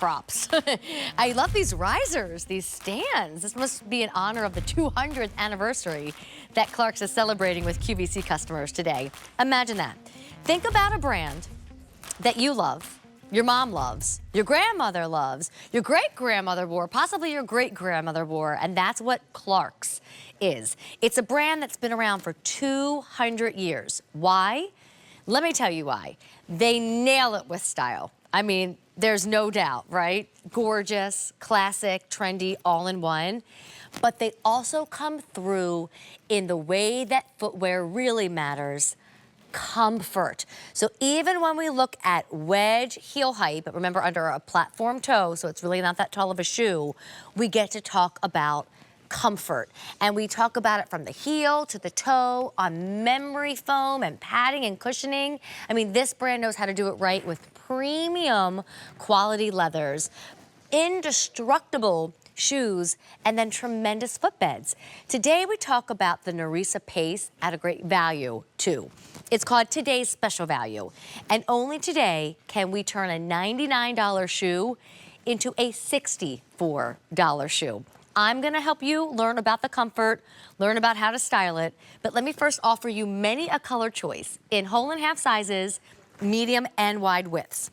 props. I love these risers, these stands. This must be in honor of the 200th anniversary that Clarks is celebrating with QVC customers today. Imagine that. Think about a brand that you love, your mom loves, your grandmother loves, your great-grandmother wore, possibly your great-grandmother wore, and that's what Clarks is. It's a brand that's been around for 200 years. Why? Let me tell you why. They nail it with style. I mean, there's no doubt, right? Gorgeous, classic, trendy, all in one. But they also come through in the way that footwear really matters: comfort. So even when we look at wedge heel height, but remember under a platform toe, so it's really not that tall of a shoe, we get to talk about comfort. And we talk about it from the heel to the toe on memory foam and padding and cushioning. I mean, this brand knows how to do it right with premium quality leathers, indestructible shoes, and then tremendous footbeds. Today we talk about the Nerisa Pace at a great value too. It's called today's special value. And only today can we turn a $99 shoe into a $64 shoe. I'm gonna help you learn about the comfort, learn about how to style it, but let me first offer you many a color choice in whole and half sizes, medium and wide widths.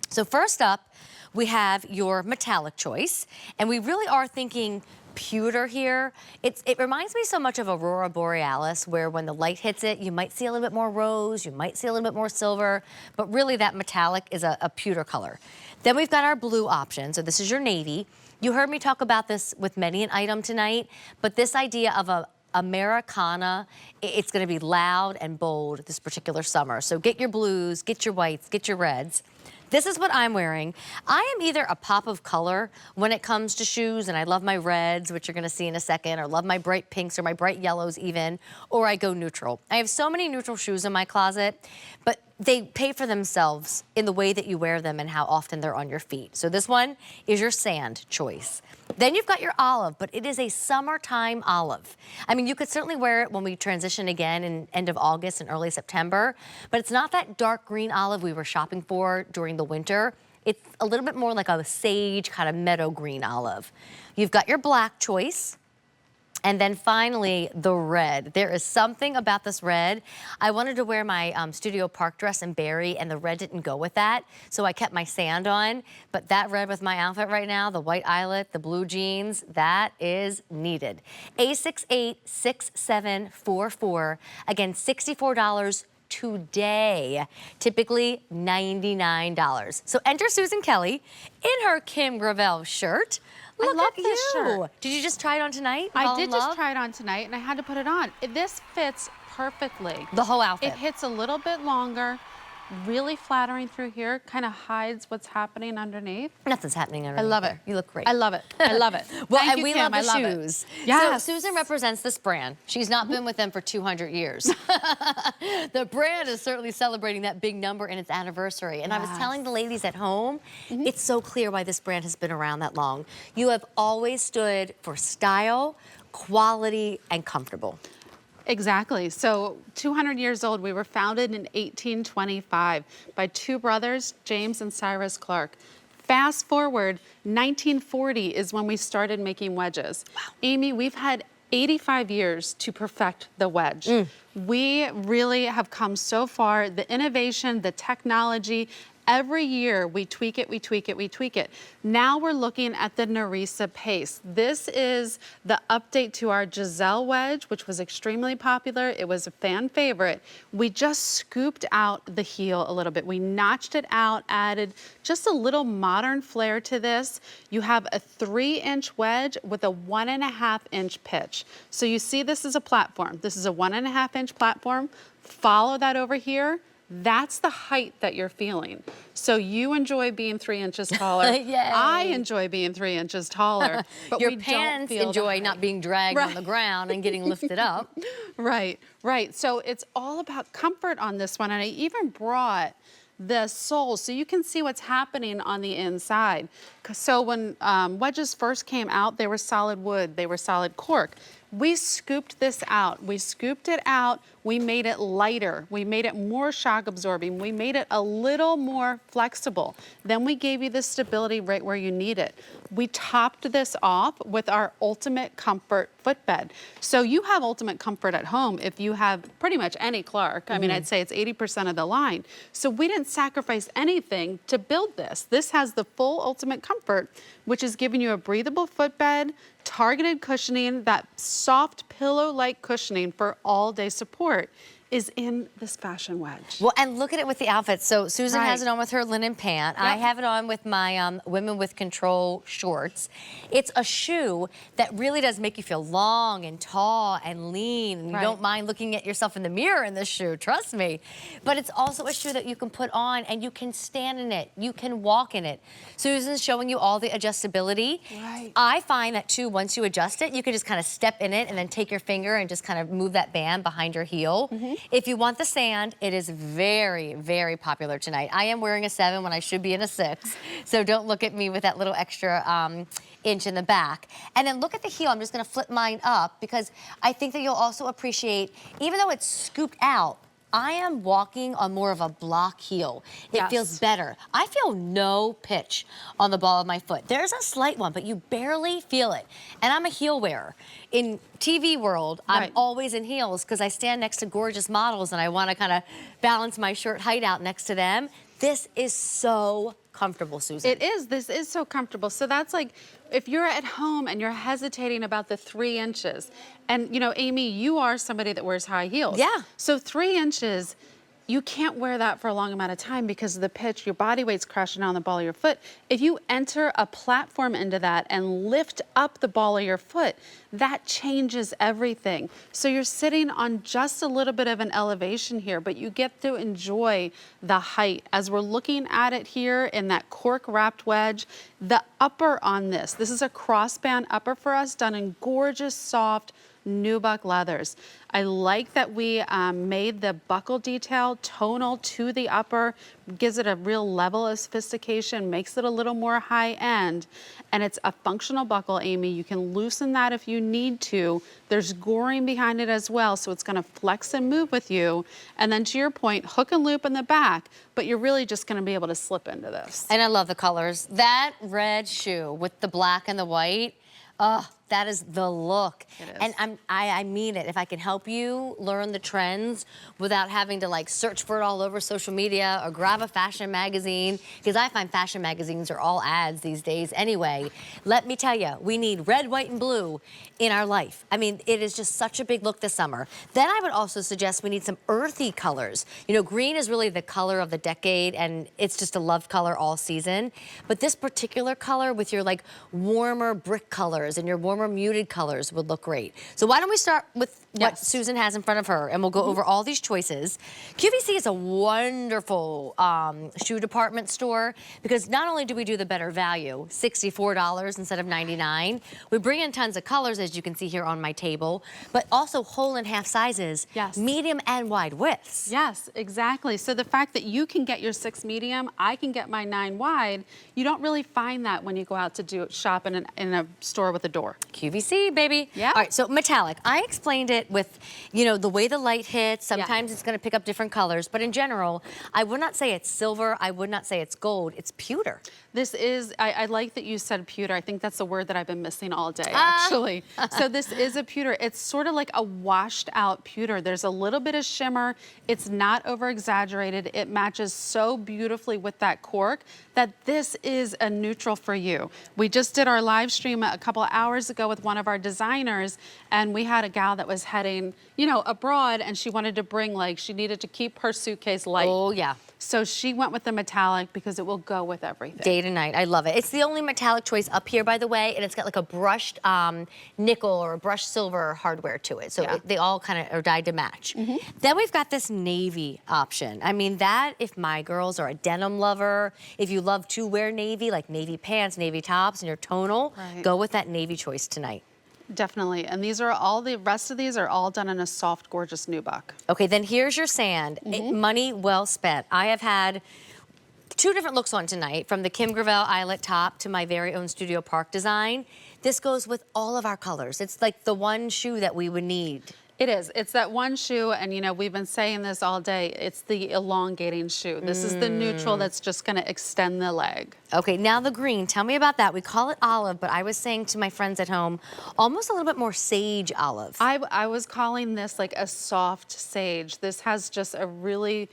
So first up, we have your metallic choice, and we really are thinking pewter here. It reminds me so much of Aurora Borealis, where when the light hits it, you might see a little bit more rose, you might see a little bit more silver, but really that metallic is a pewter color. Then we've got our blue option, so this is your navy. You heard me talk about this with many an item tonight, but this idea of a Americana, it's gonna be loud and bold this particular summer. So get your blues, get your whites, get your reds. This is what I'm wearing. I am either a pop of color when it comes to shoes, and I love my reds, which you're gonna see in a second, or love my bright pinks or my bright yellows even, or I go neutral. I have so many neutral shoes in my closet, but they pay for themselves in the way that you wear them and how often they're on your feet. So this one is your sand choice. Then you've got your olive, but it is a summertime olive. I mean, you could certainly wear it when we transition again in end of August and early September, but it's not that dark green olive we were shopping for during the winter. It's a little bit more like a sage kind of meadow green olive. You've got your black choice. And then finally, the red. There is something about this red. I wanted to wear my studio park dress in berry, and the red didn't go with that, so I kept my sand on. But that red with my outfit right now, the white eyelet, the blue jeans, that is needed. A686744. Again, $64 today, typically $99. So enter Susan Kelly in her Kim Gravel shirt. Look, I love at this you. shirt. Did you just try it on tonight? I did just try it on tonight, and I had to put it on. This fits perfectly. The whole outfit. It hits a little bit longer, really flattering through here, kind of hides what's happening underneath. Nothing's happening underneath. I love it. You look great. I love it. I love it. Well, Thank and you, we Kim. love the I love shoes. It. Yes. So Susan represents this brand. She's not been with them for 200 years. The brand is certainly celebrating that big number in its anniversary. And I was telling the ladies at home, it's so clear why this brand has been around that long. You have always stood for style, quality, and comfortable. Exactly. So 200 years old, we were founded in 1825 by two brothers, James and Cyrus Clark. Fast forward, 1940 is when we started making wedges. Wow. Amy, we've had 85 years to perfect the wedge. We really have come so far. The innovation, the technology, every year we tweak it, we tweak it, we tweak it. Now we're looking at the Nerisa Pace. This is the update to our Giselle wedge, which was extremely popular. It was a fan favorite. We just scooped out the heel a little bit. We notched it out, added just a little modern flair to this. You have a 3-inch wedge with a 1.5-inch pitch. So you see this is a platform. This is a 1.5-inch platform. Follow that over here. That's the height that you're feeling. So you enjoy being 3 inches taller. I enjoy being 3 inches taller. But your pants enjoy not being dragged on the ground and getting lifted up. Right, right. So it's all about comfort on this one. And I even brought the sole so you can see what's happening on the inside. So when wedges first came out, they were solid wood, they were solid cork. We scooped this out. We scooped it out. We made it lighter. We made it more shock absorbing. We made it a little more flexible. Then we gave you the stability right where you need it. We topped this off with our ultimate comfort footbed. So you have ultimate comfort at home if you have pretty much any Clark. I mean, I'd say it's 80% of the line. So we didn't sacrifice anything to build this. This has the full ultimate comfort, which is giving you a breathable footbed, targeted cushioning, that soft pillow-like cushioning for all-day support is in this fashion wedge. Well, and look at it with the outfit. So Susan Right. has it on with her linen pant. Yep. I have it on with my Women with Control shorts. It's a shoe that really does make you feel long and tall and lean. And you Right. don't mind looking at yourself in the mirror in this shoe, trust me. But it's also a shoe that you can put on and you can stand in it. You can walk in it. Susan's showing you all the adjustability. Right. I find that too, once you adjust it, you can just kind of step in it and then take your finger and just kind of move that band behind your heel. If you want the sand, it is very, very popular tonight. I am wearing a 7 when I should be in a 6, so don't look at me with that little extra inch in the back. And then look at the heel. I'm just gonna flip mine up because I think that you'll also appreciate, even though it's scooped out, I am walking on more of a block heel. It Yes. feels better. I feel no pitch on the ball of my foot. There's a slight one, but you barely feel it. And I'm a heel wearer. In TV world, I'm Right. always in heels because I stand next to gorgeous models and I want to kind of balance my shirt height out next to them. This is so comfortable, Susan. It is. This is so comfortable. So that's like, if you're at home and you're hesitating about the 3 inches, and you know, Amy, you are somebody that wears high heels. Yeah. So 3 inches, you can't wear that for a long amount of time because of the pitch, your body weight's crashing on the ball of your foot. If you enter a platform into that and lift up the ball of your foot, that changes everything. So you're sitting on just a little bit of an elevation here, but you get to enjoy the height. As we're looking at it here in that cork wrapped wedge, the upper on this is a crossband upper for us, done in gorgeous, soft, nubuck leathers. I like that we made the buckle detail tonal to the upper, gives it a real level of sophistication, makes it a little more high end. And it's a functional buckle, Amy. You can loosen that if you need to. There's goring behind it as well, so it's gonna flex and move with you. And then to your point, hook and loop in the back, but you're really just gonna be able to slip into this. And I love the colors. That red shoe with the black and the white, that is the look. It is. And I mean it. If I can help you learn the trends without having to like search for it all over social media or grab a fashion magazine, because I find fashion magazines are all ads these days anyway. Let me tell you, we need red, white, and blue in our life. I mean, it is just such a big look this summer. Then I would also suggest we need some earthy colors. You know, green is really the color of the decade, and it's just a love color all season. But this particular color with your like warmer brick colors and your warmer muted colors would look great. So why don't we start with what Yes. Susan has in front of her, and we'll go over all these choices. QVC is a wonderful shoe department store because not only do we do the better value, $64 instead of $99, we bring in tons of colors as you can see here on my table, but also whole and half sizes, Yes. medium and wide widths. Yes, exactly. So the fact that you can get your 6 medium, I can get my 9 wide, you don't really find that when you go out to shop in a store with a door. QVC, baby. Yeah. All right, so metallic. I explained it with, you know, the way the light hits. Sometimes it's going to pick up different colors, but in general, I would not say it's silver. I would not say it's gold. It's pewter. This is, I like that you said pewter. I think that's the word that I've been missing all day, actually. So this is a pewter. It's sort of like a washed out pewter. There's a little bit of shimmer. It's not over exaggerated. It matches so beautifully with that cork that this is a neutral for you. We just did our live stream a couple of hours ago with one of our designers, and we had a gal that was heading, you know, abroad, and she wanted to bring, like, she needed to keep her suitcase light. Oh, yeah. So she went with the metallic because it will go with everything. Day to night. I love it. It's the only metallic choice up here, by the way, and it's got like a brushed nickel or a brushed silver hardware to it. So Yeah. they all kind of are dyed to match. Then we've got this navy option. I mean, that, if my girls are a denim lover, if you love to wear navy, like navy pants, navy tops, and you're tonal, Right. go with that navy choice tonight. Definitely. And these are all, the rest of these are all done in a soft, gorgeous nubuck. Okay, then here's your sand. Money well spent. I have had two different looks on tonight, from the Kim Gravel eyelet top to my very own Studio Park design. This goes with all of our colors. It's like the one shoe that we would need. It is. It's that one shoe, and you know, we've been saying this all day. It's the elongating shoe. This is the neutral that's just going to extend the leg. Okay, now the green. Tell me about that. We call it olive, but I was saying to my friends at home, almost a little bit more sage olive. I was calling this like a soft sage. This has just a really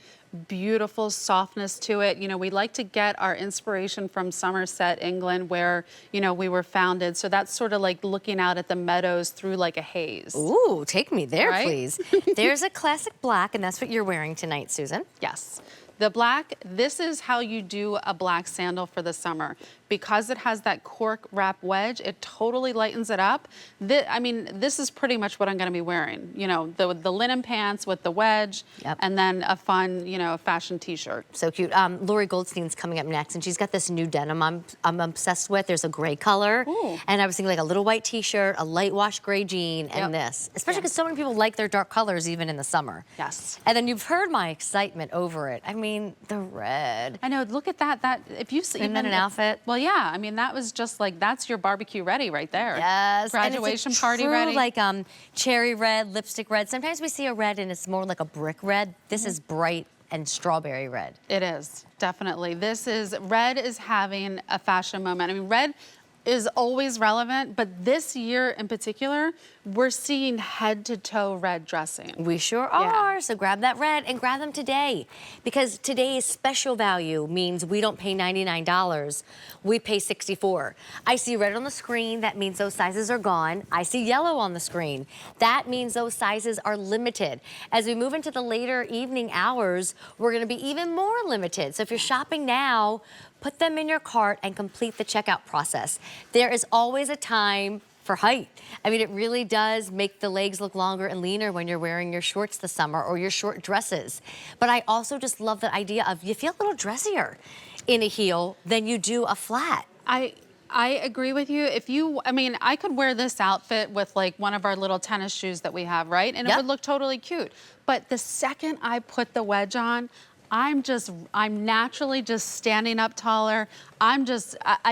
beautiful softness to it. You know, we like to get our inspiration from Somerset, England, where, you know, we were founded. So that's sort of like looking out at the meadows through like a haze. Ooh, take me there, Right? please. There's a classic black, and that's what you're wearing tonight, Susan. Yes. The black, this is how you do a black sandal for the summer. Because it has that cork wrap wedge, it totally lightens it up. I mean, this is pretty much what I'm gonna be wearing. You know, the linen pants with the wedge, and then a fun, you know, fashion t-shirt. So cute. Lori Goldstein's coming up next, and she's got this new denim I'm obsessed with. There's a gray color. Ooh. And I was thinking like a little white t-shirt, a light wash gray jean, and this. Especially because so many people like their dark colors even in the summer. Yes. And then you've heard my excitement over it. I mean, the red. I know, look at that. If you see Isn't that an outfit? Well, yeah, I mean, that was just like, that's your barbecue ready right there. Yes. Graduation and it's a party true, ready. like cherry red, lipstick red. Sometimes we see a red and it's more like a brick red. This is bright and strawberry red. It is, definitely. Red is having a fashion moment. I mean, red is always relevant, but this year in particular, we're seeing head to toe red dressing. We sure are. So grab that red and grab them today, because today's special value means we don't pay $99. We pay $64. I see red on the screen. That means those sizes are gone. I see yellow on the screen. That means those sizes are limited. As we move into the later evening hours, we're going to be even more limited. So if you're shopping now, put them in your cart and complete the checkout process. There is always a time for height. I mean, it really does make the legs look longer and leaner when you're wearing your shorts this summer or your short dresses. But I also just love the idea of you feel a little dressier in a heel than you do a flat. I agree with you. I mean, I could wear this outfit with like one of our little tennis shoes that we have, right? And it would look totally cute. But the second I put the wedge on, I'm naturally just standing up taller. I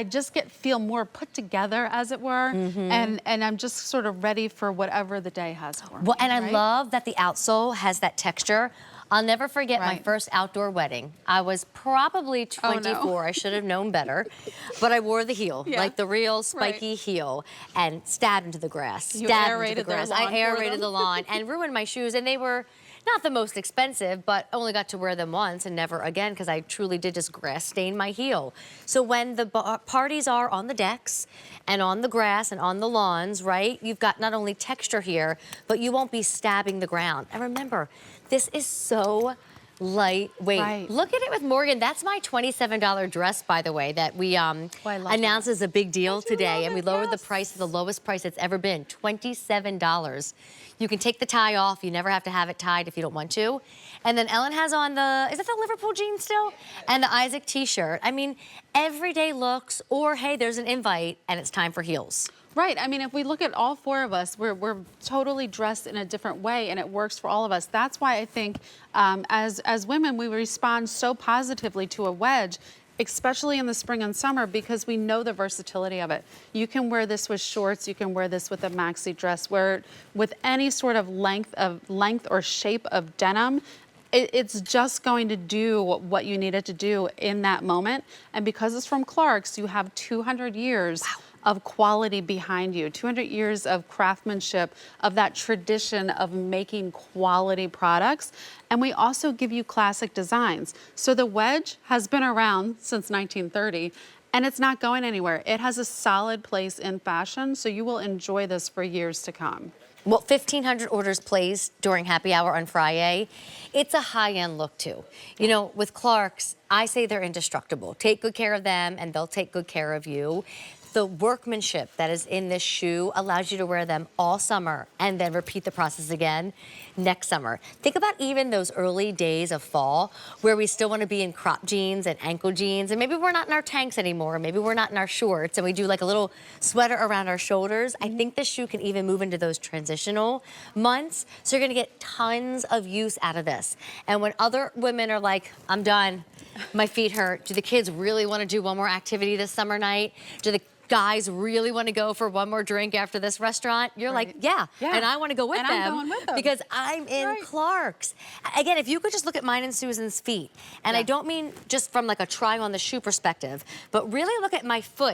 just feel more put together, as it were, and I'm just sort of ready for whatever the day has for me. Well, and I love that the outsole has that texture. I'll never forget my first outdoor wedding. I was probably 24. Oh, no. I should have known better. But I wore the heel, like the real spiky heel, and stabbed into the grass. You stabbed aerated into the grass. the lawn I aerated the lawn and ruined my shoes. And they were not the most expensive, but only got to wear them once and never again, because I truly did just grass stain my heel. So when the parties are on the decks and on the grass and on the lawns, right, you've got not only texture here, but you won't be stabbing the ground. And remember, this is so lightweight. Right. Look at it with Morgan. That's my $27 dress, by the way, that we announced as a big deal today. And we lowered the price to the lowest price it's ever been, $27. You can take the tie off. You never have to have it tied if you don't want to. And then Ellen has on is that the Liverpool jeans still? And the Isaac t-shirt. I mean, everyday looks, or hey, there's an invite and it's time for heels. Right. I mean, if we look at all four of us, we're totally dressed in a different way, and it works for all of us. That's why I think as women, we respond so positively to a wedge, especially in the spring and summer, because we know the versatility of it. You can wear this with shorts. You can wear this with a maxi dress. Wear it with any sort of length or shape of denim. It's just going to do what you need it to do in that moment. And because it's from Clarks, you have 200 years of quality behind you, 200 years of craftsmanship, of that tradition of making quality products. And we also give you classic designs. So the wedge has been around since 1930, and it's not going anywhere. It has a solid place in fashion, so you will enjoy this for years to come. Well, 1,500 orders placed during happy hour on Friday. It's a high-end look, too. You know, with Clarks, I say they're indestructible. Take good care of them, and they'll take good care of you. the workmanship that is in this shoe allows you to wear them all summer and then repeat the process again next summer. Think about even those early days of fall where we still want to be in crop jeans and ankle jeans, and maybe we're not in our tanks anymore, maybe we're not in our shorts, and we do like a little sweater around our shoulders. I think this shoe can even move into those transitional months, so you're gonna get tons of use out of this. And when other women are like, I'm done, my feet hurt, do the kids really want to do one more activity this summer night? Do the guys really want to go for one more drink after this restaurant? You're like, yeah, and I want to go with And them, I'm going with them. because I'm in Clarks. Again, if you could just look at mine and Susan's feet, and I don't mean just from like a try on the shoe perspective, but really look at my foot